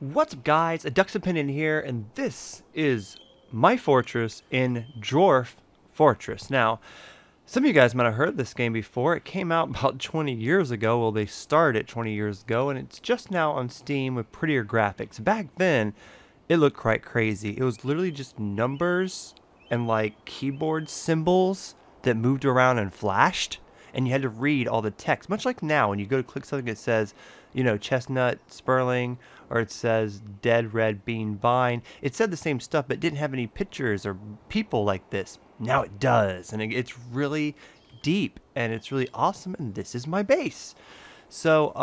What's up, guys? A Duck's Opinion here, and this is my fortress in Dwarf Fortress. Now, some of you guys might have heard this game before. It came out about 20 years ago. Well, they started 20 years ago, and it's just now on Steam with prettier graphics. Back then, it looked quite crazy. It was literally just numbers and like keyboard symbols that moved around and flashed, and you had to read all the text. Much like now, when you go to click something that says, you know, chestnut, sperling, or it says dead red bean vine. It said the same stuff, but didn't have any pictures or people like this. Now it does, and it's really deep, and it's really awesome, and this is my base. So,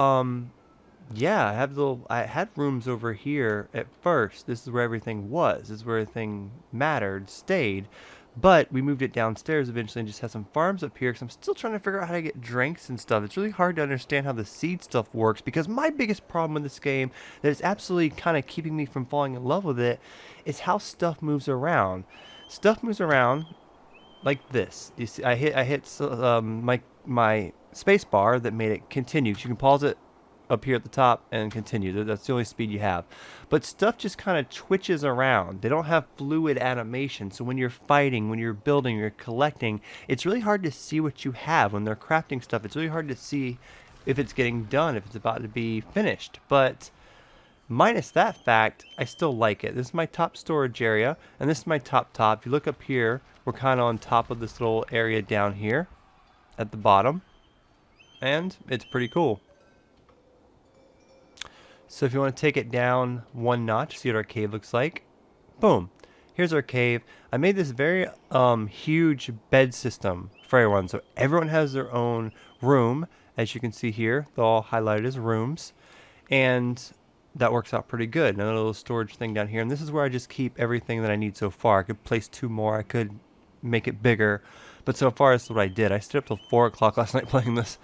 yeah, I had rooms over here at first. This is where everything was. This is where everything mattered, stayed. But we moved it downstairs eventually and just had some farms up here because I'm still trying to figure out how to get drinks and stuff. It's really hard to understand how the seed stuff works because my biggest problem with this game that is absolutely kind of keeping me from falling in love with it is how stuff moves around. Stuff moves around like this. You see, I hit my space bar that made it continue. You can pause it up here at the top and continue. That's the only speed you have. But stuff just kind of twitches around. They don't have fluid animation. So when you're fighting, when you're building, you're collecting, it's really hard to see what you have. When they're crafting stuff, it's really hard to see if it's getting done, if it's about to be finished. But minus that fact, I still like it. This is my top storage area, and this is my top. If you look up here, we're kind of on top of this little area down here at the bottom, and it's pretty cool. So if you want to take it down one notch, see what our cave looks like. Boom. Here's our cave. I made this very huge bed system for everyone. So everyone has their own room. As you can see here, they're all highlighted as rooms. And that works out pretty good. Another little storage thing down here. And this is where I just keep everything that I need so far. I could place two more. I could make it bigger. But so far, that's what I did. I stayed up till 4 o'clock last night playing this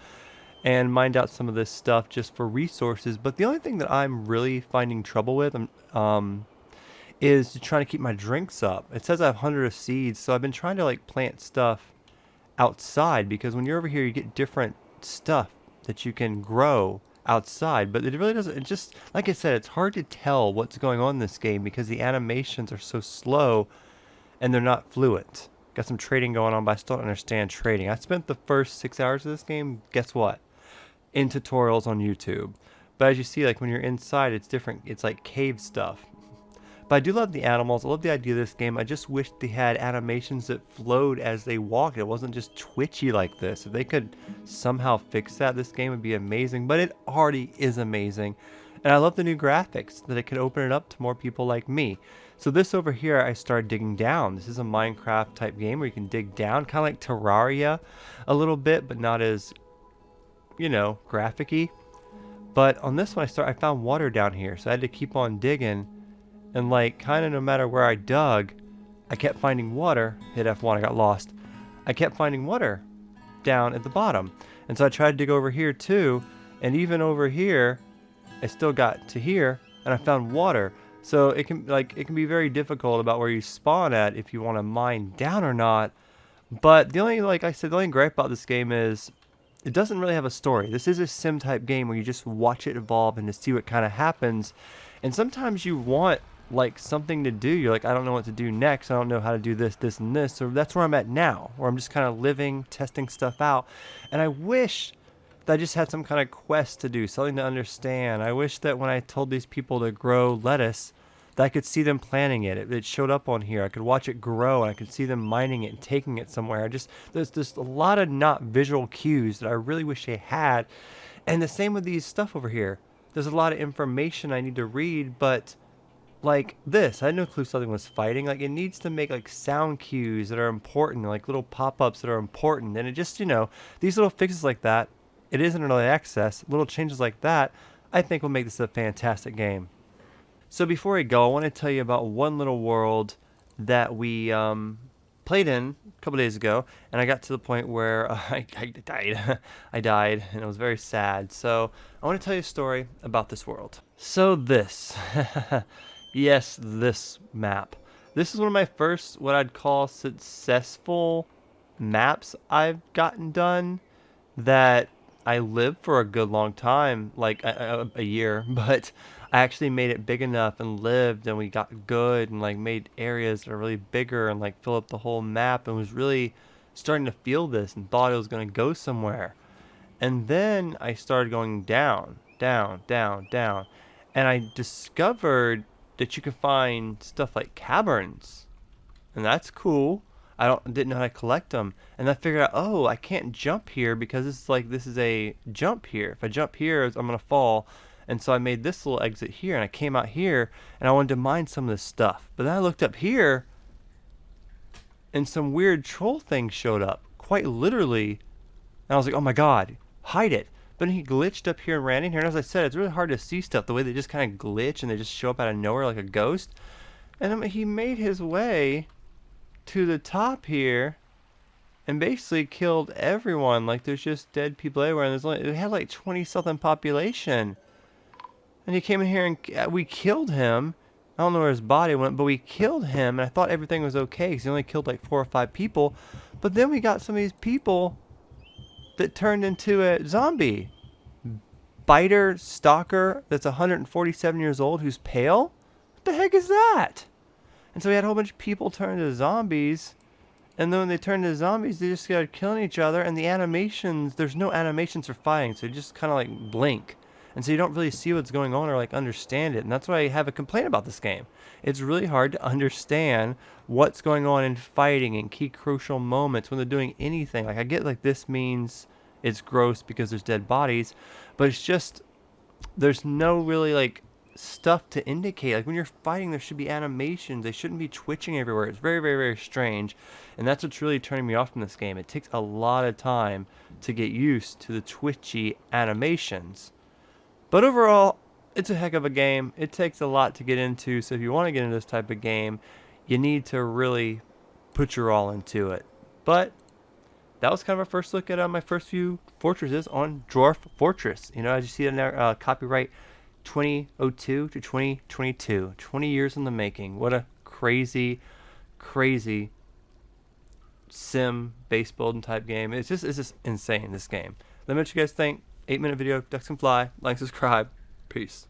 and mined out some of this stuff just for resources. But the only thing that I'm really finding trouble with is trying to keep my drinks up. It says I have 100 of seeds, so I've been trying to like plant stuff outside because when you're over here, you get different stuff that you can grow outside. But it really doesn't. It just, like I said, it's hard to tell what's going on in this game because the animations are so slow and they're not fluent. Got some trading going on, but I still don't understand trading. I spent the first 6 hours of this game, guess what? In tutorials on YouTube. But as you see, like when you're inside, it's different. It's like cave stuff. But I do love the animals. I love the idea of this game. I just wish they had animations that flowed as they walked. It wasn't just twitchy like this. If they could somehow fix that, this game would be amazing. But it already is amazing. And I love the new graphics, that it could open it up to more people like me. So this over here, I started digging down. This is a Minecraft type game where you can dig down, kind of like Terraria a little bit, but not as, you know, graphic-y. But on this one, I found water down here, so I had to keep on digging. And like, kind of no matter where I dug, I kept finding water. Hit F1, I got lost. I kept finding water down at the bottom. And so I tried to dig over here too, and even over here, I still got to here, and I found water. So it can be very difficult about where you spawn at if you want to mine down or not. But the only, like I said, the only gripe about this game is it doesn't really have a story. This is a sim type game where you just watch it evolve and to see what kind of happens. And sometimes you want like something to do. You're like, I don't know what to do next. I don't know how to do this, this, and this. So that's where I'm at now, where I'm just kind of living, testing stuff out. And I wish that I just had some kind of quest to do, something to understand. I wish that when I told these people to grow lettuce, that I could see them planting it. It showed up on here. I could watch it grow, and I could see them mining it and taking it somewhere. There's just a lot of not visual cues that I really wish they had. And the same with these stuff over here. There's a lot of information I need to read, but like this, I had no clue something was fighting. Like, it needs to make like sound cues that are important, like little pop-ups that are important. And it just, you know, these little fixes like that, it isn't early access. Little changes like that, I think will make this a fantastic game. So before we go, I want to tell you about one little world that we played in a couple days ago, and I got to the point where I died. I died, and it was very sad. So I want to tell you a story about this world. So this, yes, this map. This is one of my first, what I'd call successful maps I've gotten done that I lived for a good long time, like a year, but I actually made it big enough and lived, and we got good and like made areas that are really bigger and like fill up the whole map, and was really starting to feel this and thought it was going to go somewhere. And then I started going down, down, down, down, and I discovered that you can find stuff like caverns, and that's cool. Didn't know how to collect them, and I figured out, oh, I can't jump here because this is a jump here. If I jump here, I'm gonna fall, and so I made this little exit here, and I came out here, and I wanted to mine some of this stuff. But then I looked up here, and some weird troll thing showed up, quite literally, and I was like, oh my god, hide it. But he glitched up here and ran in here, and as I said, it's really hard to see stuff the way they just kind of glitch and they just show up out of nowhere like a ghost. And then he made his way to the top here and basically killed everyone. Like, there's just dead people everywhere, and it had like 20 something population. And he came in here and we killed him. I don't know where his body went, but we killed him, and I thought everything was okay because he only killed like 4 or 5 people. But then we got some of these people that turned into a zombie. Biter stalker that's 147 years old who's pale? What the heck is that? And so we had a whole bunch of people turn into zombies. And then when they turned into zombies, they just started killing each other. And the animations, there's no animations for fighting. So you just kind of like blink. And so you don't really see what's going on or like understand it. And that's why I have a complaint about this game. It's really hard to understand what's going on in fighting in key crucial moments when they're doing anything. Like, I get like this means it's gross because there's dead bodies. But it's just, there's no really like stuff to indicate. Like, when you're fighting, there should be animations. They shouldn't be twitching everywhere. It's very, very, very strange, and that's what's really turning me off from this game. It takes a lot of time to get used to the twitchy animations, but overall, it's a heck of a game. It takes a lot to get into, so if you want to get into this type of game, you need to really put your all into it. But that was kind of our first look at my first few fortresses on Dwarf Fortress. You know, as you see in there, copyright 2002 to 2022, 20 years in the making. What a crazy, crazy sim base building type game. It's just insane, this game. Let me know what you guys think. 8-minute video, ducks can fly. Like, subscribe. Peace.